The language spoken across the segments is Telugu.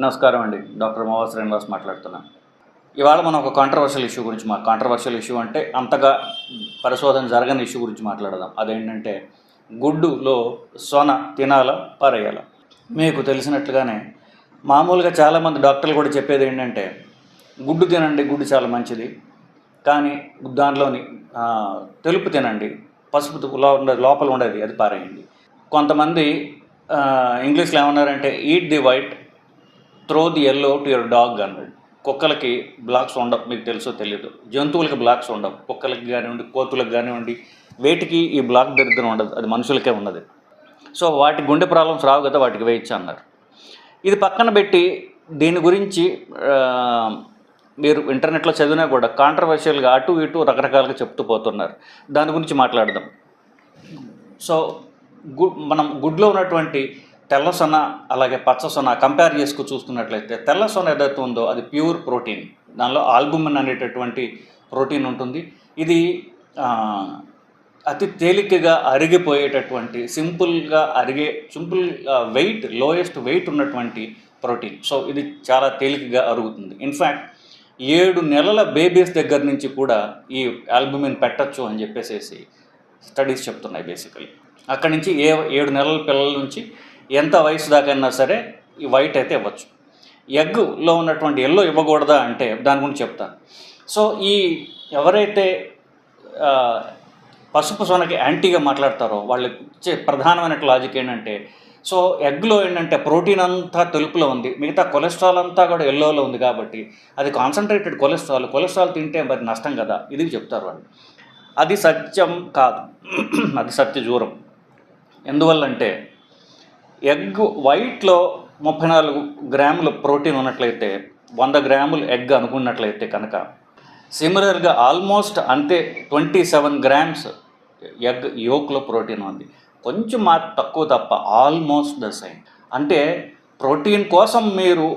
నమస్కారం అండి. డాక్టర్ మోవా శ్రీనివాస్ మాట్లాడుతున్నాను. ఇవాళ మనం ఒక కాంట్రవర్షియల్ ఇష్యూ గురించి కాంట్రవర్షియల్ ఇష్యూ అంటే అంతగా పరిశోధన జరగని ఇష్యూ గురించి మాట్లాడదాం. అదేంటంటే గుడ్డులో సొన తినాలా పారేయాలా? మీకు తెలిసినట్లుగానే మామూలుగా చాలామంది డాక్టర్లు కూడా చెప్పేది ఏంటంటే గుడ్డు తినండి, గుడ్డు చాలా మంచిది, కానీ దానిలోని తెలుపు తినండి, పసుపు లోపల ఉండేది అది పారేయండి. కొంతమంది ఇంగ్లీష్లో ఏమన్నారంటే eat the white, throw the yellow to your dog అన్నాడు. కుక్కలకి బ్లాక్స్ ఉండవు, మీకు తెలుసో తెలియదు. జంతువులకి బ్లాక్స్ ఉండవు, కుక్కలకి కానివ్వండి, కోతులకు కానివ్వండి, వేటికి ఈ బ్లాక్ దరిద్రం ఉండదు, అది మనుషులకే ఉన్నది. సో వాటి గుండె ప్రాబ్లమ్స్ రావు కదా, వాటికి వేయచ్చు అన్నారు. ఇది పక్కన పెట్టి దీని గురించి మీరు ఇంటర్నెట్లో చదివినా కూడా కాంట్రవర్షియల్గా అటు ఇటు రకరకాలుగా చెప్తూ పోతున్నారు. దాని గురించి మాట్లాడదాం. సో మనం గుడ్లో ఉన్నటువంటి తెల్ల సొన అలాగే పచ్చ సొన కంపేర్ చేసుకు చూస్తున్నట్లయితే తెల్ల సొన ఏదైతే ఉందో అది ప్యూర్ ప్రోటీన్. దానిలో ఆల్బుమిన్ అనేటటువంటి ప్రోటీన్ ఉంటుంది. ఇది అతి తేలికగా అరిగిపోయేటటువంటి సింపుల్ వెయిట్, లోయెస్ట్ వెయిట్ ఉన్నటువంటి ప్రోటీన్. సో ఇది చాలా తేలికగా అరుగుతుంది. ఇన్ఫ్యాక్ట్ 7 నెలల బేబీస్ దగ్గర నుంచి కూడా ఈ ఆల్బుమిన్ పెట్టచ్చు అని చెప్పేసి స్టడీస్ చెప్తున్నాయి. బేసికలీ అక్కడి నుంచి 7 నెలల పిల్లల నుంచి ఎంత వయసు దాకైనా సరే ఈ వైట్ అయితే ఇవ్వచ్చు. ఎగ్లో ఉన్నటువంటి ఎల్లో ఇవ్వకూడదా అంటే దాని గురించి చెప్తాను. సో ఈ ఎవరైతే పసుపు సొనకి యాంటీగా మాట్లాడతారో వాళ్ళు ఇచ్చే ప్రధానమైన లాజిక్ ఏంటంటే, సో ఎగ్లో ఏంటంటే ప్రోటీన్ అంతా తెలుపులో ఉంది, మిగతా కొలెస్ట్రాల్ అంతా కూడా ఎల్లోలో ఉంది, కాబట్టి అది కాన్సన్ట్రేటెడ్ కొలెస్ట్రాల్ తింటే మరి నష్టం కదా, ఇది చెప్తారు వాళ్ళు. అది సత్యం కాదు, అది సత్యదూరం. ఎందువల్లంటే ఎగ్ వైట్లో 34 గ్రాములు ప్రోటీన్ ఉన్నట్లయితే 100 గ్రాములు ఎగ్ అనుకున్నట్లయితే కనుక సిమిలర్గా ఆల్మోస్ట్ అంతే 27 గ్రామ్స్ ఎగ్ యోక్లో ప్రోటీన్ ఉంది. కొంచెం తక్కువ తప్ప ఆల్మోస్ట్ ద సేమ్. అంటే ప్రోటీన్ కోసం మీరు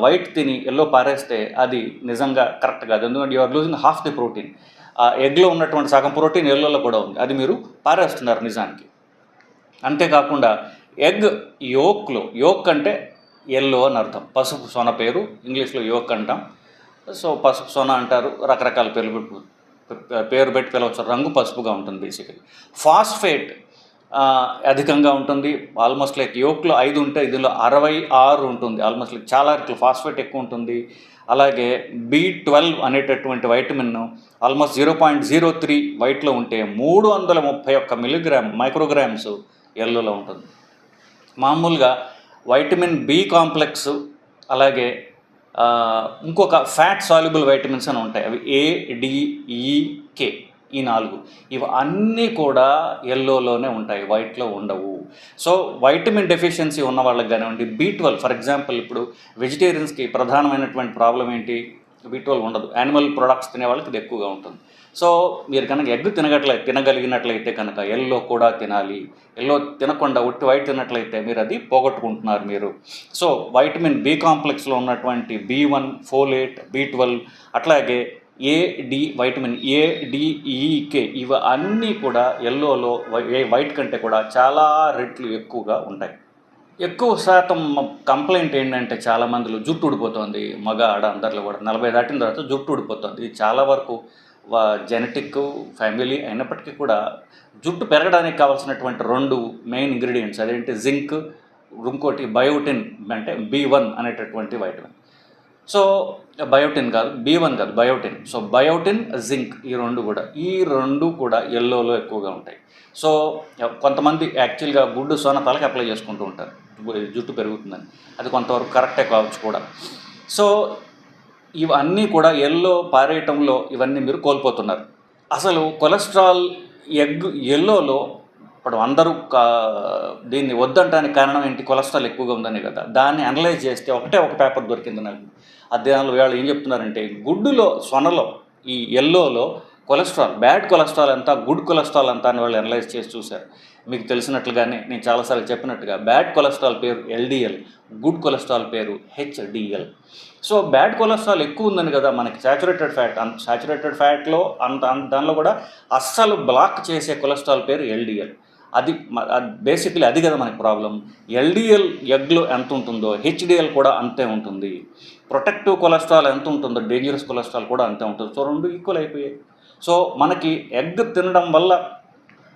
వైట్ తిని ఎల్లో పారేస్తే అది నిజంగా కరెక్ట్ కాదు. ఎందుకంటే you are losing half the protein. ఎగ్లో ఉన్నటువంటి సగం ప్రోటీన్ ఎల్లోలో కూడా ఉంది, అది మీరు పారేస్తున్నారు నిజానికి. అంతేకాకుండా ఎగ్ యోక్ అంటే ఎల్లో అని అర్థం. పసుపు సొన పేరు ఇంగ్లీష్లో యోక్ అంటాం. సో పసుపు సొన అంటారు, రకరకాల పేరు పెట్టి పిలవచ్చు. రంగు పసుపుగా ఉంటుంది. బేసికలీ ఫాస్ఫేట్ అధికంగా ఉంటుంది. ఆల్మోస్ట్ లైక్ యోక్లో 5 ఉంటే ఇందులో 66 ఉంటుంది. ఆల్మోస్ట్ లైక్ చాలా ఫాస్ఫేట్ ఎక్కువ ఉంటుంది. అలాగే B12 అనేటటువంటి వైటమిన్ ఆల్మోస్ట్ 0.03 వైట్లో ఉంటే 331 మైక్రోగ్రామ్స్ ఎల్లోలో ఉంటుంది. మామూలుగా వైటమిన్ బి కాంప్లెక్స్ అలాగే ఇంకొక ఫ్యాట్ సాల్యుబుల్ వైటమిన్స్ అని ఉంటాయి. అవి ADEK, ఈ 4 ఇవి అన్నీ కూడా ఎల్లోలోనే ఉంటాయి, వైట్లో ఉండవు. సో వైటమిన్ డెఫిషియన్సీ ఉన్న వాళ్ళకి కానివ్వండి, B12 ఫర్ ఎగ్జాంపుల్ ఇప్పుడు వెజిటేరియన్స్కి ప్రధానమైనటువంటి ప్రాబ్లం ఏంటి? B12 ఉండదు. యానిమల్ ప్రొడక్ట్స్ తినే వాళ్ళకి ఇది ఎక్కువగా ఉంటుంది. సో మీరు కనుక ఎగ్ తినగలిగినట్లయితే కనుక ఎల్లో కూడా తినాలి. ఎల్లో తినకుండా ఉట్టి వైట్ తిన్నట్లయితే మీరు అది పోగొట్టుకుంటున్నారు మీరు. సో వైటమిన్ బి కాంప్లెక్స్లో ఉన్నటువంటి B1, ఫోలేట్, B12 అట్లాగే వైటమిన్ ADEK ఇవి అన్నీ కూడా ఎల్లోలో వైట్ కంటే కూడా చాలా రెట్లు ఎక్కువగా ఉంటాయి. ఎక్కువ శాతం కంప్లైంట్ ఏంటంటే చాలామందిలో జుట్టు ఊడిపోతుంది. మగ ఆడ అందరిలో కూడా 40 దాటిన తర్వాత జుట్టు ఊడిపోతుంది. ఇది చాలా వరకు జెనెటిక్ ఫ్యామిలీ అయినప్పటికీ కూడా జుట్టు పెరగడానికి కావాల్సినటువంటి 2 మెయిన్ ఇంగ్రీడియంట్స్ అదేంటి జింక్, ఇంకోటి బయోటిన్ అంటే B1 అనేటటువంటి వైటమిన్. సో బయోటిన్ కాదు, B1 కాదు, బయోటిన్. సో బయోటిన్, జింక్ ఈ రెండు కూడా ఎల్లోలో ఎక్కువగా ఉంటాయి. సో కొంతమంది యాక్చువల్గా గుడ్డు సొన తలకి అప్లై చేసుకుంటూ ఉంటారు జుట్టు పెరుగుతుందని, అది కొంతవరకు కరెక్టే కావచ్చు కూడా. సో ఇవన్నీ కూడా ఎల్లో పారేయటంలో ఇవన్నీ మీరు కోల్పోతున్నారు. అసలు కొలెస్ట్రాల్ ఎల్లోలో ఇప్పుడు అందరూ దీన్ని వద్దంటానికి కారణం ఏంటి? కొలెస్ట్రాల్ ఎక్కువగా ఉందని కదా. దాన్ని అనలైజ్ చేస్తే ఒక పేపర్ దొరికింది నాకు. అధ్యయనాలు వాళ్ళు ఏం చెప్తున్నారంటే గుడ్డులో సొనలో ఈ ఎల్లోలో కొలెస్ట్రాల్, బ్యాడ్ కొలెస్ట్రాల్ అంతా, గుడ్ కొలెస్ట్రాల్ అంతా అని వాళ్ళు అనలైజ్ చేసి చూశారు. మీకు తెలిసినట్లుగానే నేను చాలాసార్లు చెప్పినట్టుగా బ్యాడ్ కొలెస్ట్రాల్ పేరు LDL, గుడ్ కొలెస్ట్రాల్ పేరు HDL. సో బ్యాడ్ కొలెస్ట్రాల్ ఎక్కువ ఉందని కదా మనకి సాచురేటెడ్ ఫ్యాట్లో దానిలో కూడా అస్సలు బ్లాక్ చేసే కొలెస్ట్రాల్ పేరు LDL. అది బేసిక్లీ అది కదా మనకి ప్రాబ్లం. ఎల్డిఎల్ ఎగ్లో ఎంత ఉంటుందో హెచ్డిఎల్ కూడా అంతే ఉంటుంది. ప్రొటెక్టివ్ కొలెస్ట్రాల్ ఎంత ఉంటుందో డేంజరస్ కొలెస్ట్రాల్ కూడా అంతే ఉంటుంది. సో రెండు ఈక్వల్ అయిపోయాయి. సో మనకి ఎగ్ తినడం వల్ల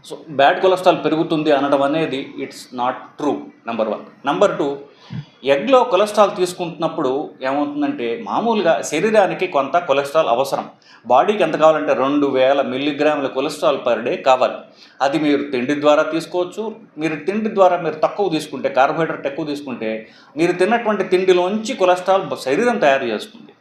సో బ్యాడ్ కొలెస్ట్రాల్ పెరుగుతుంది అనడం అనేది it's not true, number 1. Number 2, ఎగ్లో కొలెస్ట్రాల్ తీసుకుంటున్నప్పుడు ఏమవుతుందంటే మామూలుగా శరీరానికి కొంత కొలెస్ట్రాల్ అవసరం. బాడీకి ఎంత కావాలంటే 2000 మిల్లీగ్రాముల కొలెస్ట్రాల్ పర్ డే కావాలి. అది మీరు తిండి ద్వారా తీసుకోవచ్చు. మీరు తిండి ద్వారా మీరు తక్కువ తీసుకుంటే, కార్బోహైడ్రేట్ ఎక్కువ తీసుకుంటే, మీరు తిన్నటువంటి తిండిలోంచి కొలెస్ట్రాల్ శరీరం తయారు చేస్తుంది.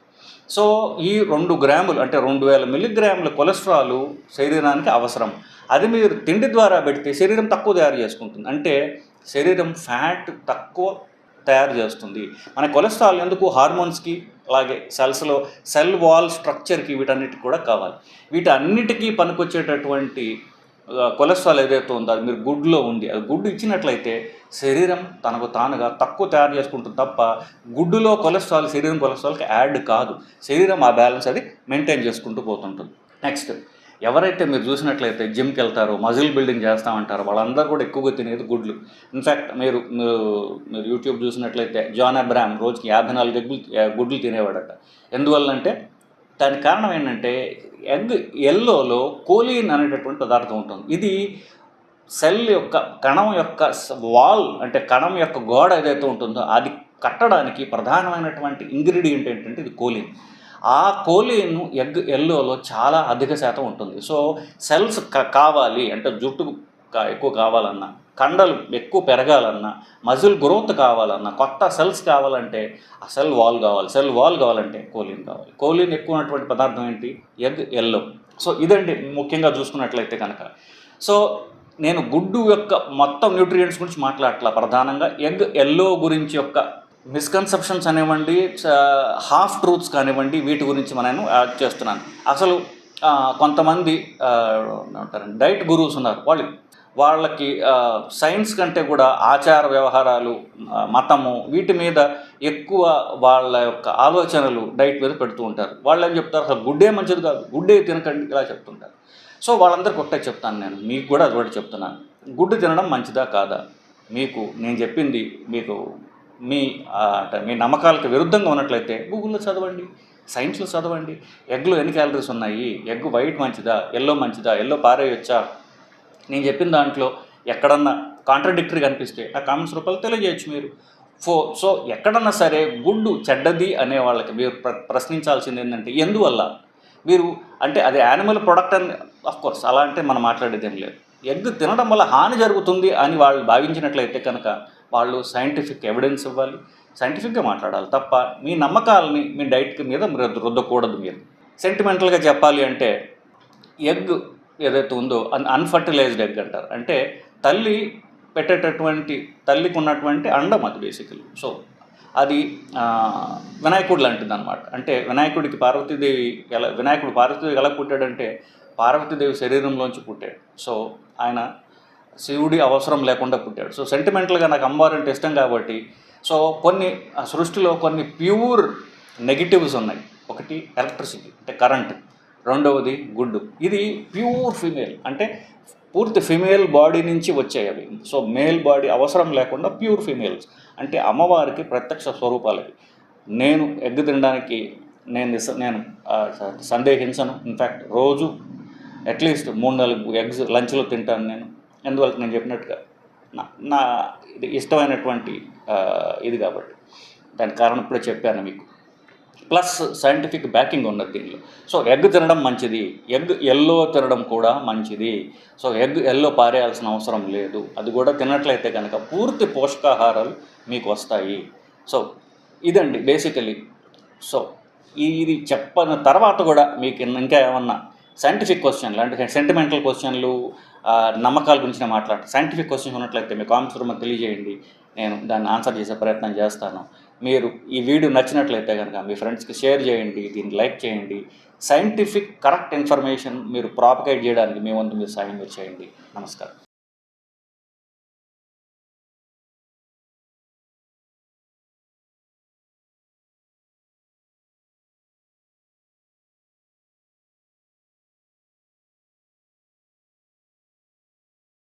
సో ఈ 2 గ్రాములు అంటే 2000 మిల్లీగ్రాముల కొలెస్ట్రాల్ శరీరానికి అవసరం. అది మీరు తిండి ద్వారా పెడితే శరీరం తక్కువ తయారు చేసుకుంటుంది. అంటే శరీరం ఫ్యాట్ తక్కువ తయారు చేస్తుంది. మన కొలెస్ట్రాల్ ఎందుకు హార్మోన్స్కి, అలాగే సెల్స్లో సెల్ వాల్ స్ట్రక్చర్కి, వీటన్నిటికి కూడా కావాలి. వీటన్నిటికీ పనికొచ్చేటటువంటి కొలెస్ట్రాల్ ఏదైతే ఉందో అది మీరు గుడ్లో ఉంది. అది గుడ్డు ఇచ్చినట్లయితే శరీరం తనకు తానుగా తక్కువ తయారు చేసుకుంటుంది తప్ప గుడ్డులో కొలెస్ట్రాల్ శరీరం కొలెస్ట్రాల్కి యాడ్ కాదు. శరీరం ఆ బ్యాలెన్స్ అది మెయింటైన్ చేసుకుంటూ పోతుంటుంది. నెక్స్ట్, ఎవరైతే మీరు చూసినట్లయితే జిమ్కి వెళ్తారో, మజిల్ బిల్డింగ్ చేస్తామంటారో వాళ్ళందరూ కూడా ఎక్కువగా తినేది గుడ్లు. ఇన్ఫ్యాక్ట్ మీరు యూట్యూబ్ చూసినట్లయితే జాన్ అబ్రహాం రోజుకి 54 గుడ్లు తినేవాడట. ఎందువల్లంటే దానికి కారణం ఏంటంటే ఎగ్ ఎల్లోలో కోలిన్ అనేటటువంటి పదార్థం ఉంటుంది. ఇది సెల్ యొక్క కణం యొక్క వాల్ అంటే కణం యొక్క గోడ ఏదైతే ఉంటుందో అది కట్టడానికి ప్రధానమైనటువంటి ఇంగ్రీడియంట్ ఏంటంటే ఇది కోలిన్. ఆ కోలిన్ ఎగ్ ఎల్లోలో చాలా అధిక శాతం ఉంటుంది. సో సెల్స్ కావాలి అంటే జుట్టు ఎక్కువ కావాలన్నా, కండలు ఎక్కువ పెరగాలన్నా, మజిల్ గ్రోత్ కావాలన్నా, కొత్త సెల్స్ కావాలంటే ఆ సెల్ వాల్ కావాలి. సెల్ వాల్ కావాలంటే కోలిన్ కావాలి. కోలిన్ ఎక్కువ ఉన్నటువంటి పదార్థం ఏంటి? Egg yellow. సో ఇదండి ముఖ్యంగా చూసుకున్నట్లయితే కనుక. సో నేను గుడ్డు యొక్క మొత్తం న్యూట్రియంట్స్ గురించి మాట్లాడట్లా, ప్రధానంగా ఎగ్ ఎల్లో గురించి యొక్క మిస్కన్సెప్షన్స్ అనేవ్వండి, హాఫ్ ట్రూత్స్ కానివ్వండి, వీటి గురించి నేను యాడ్ చేస్తున్నాను. అసలు కొంతమంది డైట్ గురూస్ ఉన్నారు. వాళ్ళకి సైన్స్ కంటే కూడా ఆచార వ్యవహారాలు, మతము, వీటి మీద ఎక్కువ వాళ్ళ యొక్క ఆలోచనలు డైట్ మీద పెడుతూ ఉంటారు. వాళ్ళు ఏం చెప్తారు, అసలు గుడ్డే మంచిది కాదు, గుడ్డే తినకండి, ఇలా చెప్తుంటారు. సో వాళ్ళందరికీ ఒకటే చెప్తాను నేను, మీకు కూడా అది ఒకటి చెప్తున్నాను. గుడ్డు తినడం మంచిదా కాదా, మీకు నేను చెప్పింది మీకు మీ నమ్మకాలకు విరుద్ధంగా ఉన్నట్లయితే గూగుల్లో చదవండి, సైన్స్లో చదవండి. ఎగ్లో ఎన్ని క్యాలరీస్ ఉన్నాయి, ఎగ్ వైట్ మంచిదా, ఎల్లో మంచిదా, ఎల్లో పారేయొచ్చా, నేను చెప్పిన దాంట్లో ఎక్కడన్నా కాంట్రడిక్టరీ కనిపిస్తే ఆ కామెంట్స్ రూపంలో తెలియజేయచ్చు మీరు. సో ఎక్కడన్నా సరే గుడ్డు చెడ్డది అనే వాళ్ళకి మీరు ప్రశ్నించాల్సింది ఏంటంటే ఎందువల్ల, మీరు అంటే అది యానిమల్ ప్రొడక్ట్ అని అఫ్కోర్స్ అలా అంటే మనం మాట్లాడేది ఏం లేదు. ఎగ్ తినడం వల్ల హాని జరుగుతుంది అని వాళ్ళు భావించినట్లయితే కనుక వాళ్ళు సైంటిఫిక్ ఎవిడెన్స్ ఇవ్వాలి, సైంటిఫిక్గా మాట్లాడాలి తప్ప మీ నమ్మకాలని మీ డైట్ మీద రుద్దకూడదు. మీరు సెంటిమెంటల్గా చెప్పాలి అంటే ఎగ్ ఏదైతే ఉందో అన్ఫర్టిలైజ్డ్ ఎగ్ అంటారు. అంటే తల్లికి ఉన్నటువంటి అండం అది బేసికలీ. సో అది వినాయకుడు లాంటిది అనమాట. అంటే వినాయకుడికి పార్వతీదేవి ఎలా పుట్టాడంటే పార్వతీదేవి శరీరంలోంచి పుట్టాడు. సో ఆయన శివుడి అవసరం లేకుండా పుట్టాడు. సో సెంటిమెంటల్గా నాకు అమ్మవారంటే ఇష్టం కాబట్టి సో సృష్టిలో కొన్ని ప్యూర్ నెగిటివ్స్ ఉన్నాయి. ఒకటి ఎలక్ట్రిసిటీ అంటే కరెంట్, రెండవది గుడ్డు. ఇది ప్యూర్ ఫిమేల్ అంటే పూర్తి ఫిమేల్ బాడీ నుంచి వచ్చాయి అవి. సో మేల్ బాడీ అవసరం లేకుండా ప్యూర్ ఫిమేల్స్ అంటే అమ్మవారికి ప్రత్యక్ష స్వరూపాలవి. నేను ఎగ్ తినడానికి నేను సందేహించను. ఇన్ఫ్యాక్ట్ రోజు అట్లీస్ట్ 3-4 ఎగ్స్ లంచ్లో తింటాను నేను. ఎందువల్ల నేను చెప్పినట్టుగా నా ఇది ఇష్టమైనటువంటి ఇది కాబట్టి, దానికి కారణం ఇప్పుడే చెప్పాను మీకు. ప్లస్ సైంటిఫిక్ బ్యాకింగ్ ఉన్నది దీనిలో. సో ఎగ్ తినడం మంచిది, ఎగ్ ఎల్లో తినడం కూడా మంచిది. సో ఎగ్ ఎల్లో పారేయాల్సిన అవసరం లేదు. అది కూడా తిన్నట్లయితే కనుక పూర్తి పోషకాహారాలు మీకు వస్తాయి. సో ఇదండి బేసికలీ. సో ఇది చెప్పిన తర్వాత కూడా మీకు ఇంకా ఏమన్నా సైంటిఫిక్ క్వశ్చన్లు అంటే సెంటిమెంటల్ క్వశ్చన్లు, నమ్మకాల గురించి నేను మాట్లాడతాను. సైంటిఫిక్ క్వశ్చన్స్ ఉన్నట్లయితే మీ కామెంట్స్ రూపంలో తెలియజేయండి, నేను దాన్ని ఆన్సర్ చేసే ప్రయత్నం చేస్తాను. మీరు ఈ వీడియో నచ్చినట్లయితే కనుక మీ ఫ్రెండ్స్కి షేర్ చేయండి, దీన్ని లైక్ చేయండి. సైంటిఫిక్ కరెక్ట్ ఇన్ఫర్మేషన్ మీరు ప్రాపగేట్ చేయడానికి మీ వంతు మీరు సాయం చేయండి. నమస్కారం.